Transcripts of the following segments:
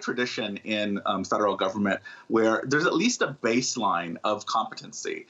tradition in federal government where there's at least a baseline of competency,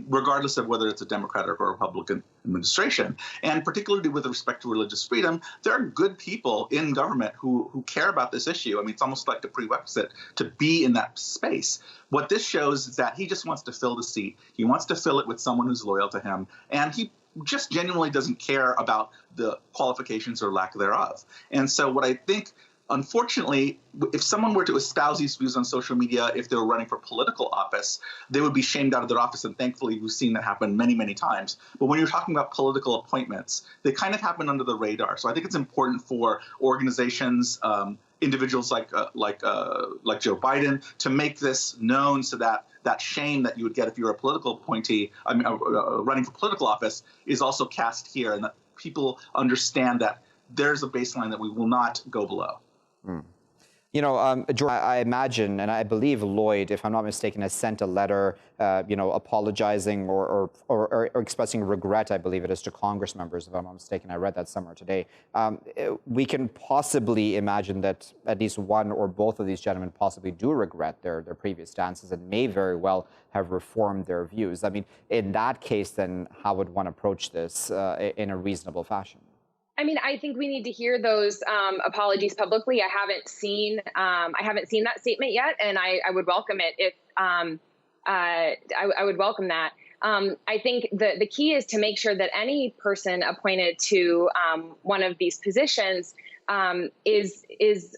regardless of whether it's a Democratic or Republican administration. And particularly with respect to religious freedom, there are good people in government who care about this issue. I mean, it's almost like a prerequisite to be in that space. What this shows is that he just wants to fill the seat. He wants to fill it with someone who's loyal to him. And he just genuinely doesn't care about the qualifications or lack thereof. And so what I think, unfortunately, if someone were to espouse these views on social media, if they were running for political office, they would be shamed out of their office. And thankfully, we've seen that happen many, many times. But when you're talking about political appointments, they kind of happen under the radar. So I think it's important for organizations, individuals like Joe Biden, to make this known so that that shame that you would get if you're a political appointee, running for political office, is also cast here, and that people understand that there's a baseline that we will not go below. You know, Jordan, I imagine, and I believe Lloyd, if I'm not mistaken, has sent a letter, apologizing or expressing regret, I believe it is, to Congress members, if I'm not mistaken. I read that somewhere today. We can possibly imagine that at least one or both of these gentlemen possibly do regret their previous stances and may very well have reformed their views. I mean, in that case, then how would one approach this in a reasonable fashion? I mean, I think we need to hear those apologies publicly. I haven't seen that statement yet, and I would welcome it if I would welcome that. I think the key is to make sure that any person appointed to one of these positions is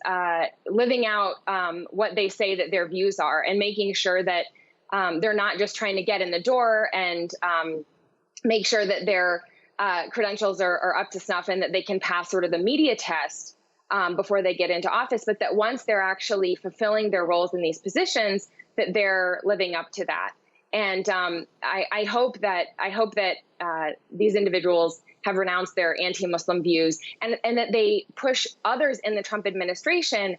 living out what they say that their views are, and making sure that they're not just trying to get in the door and make sure that they're credentials are up to snuff and that they can pass sort of the media test before they get into office, but that once they're actually fulfilling their roles in these positions, that they're living up to that. And I hope that these individuals have renounced their anti-Muslim views, and that they push others in the Trump administration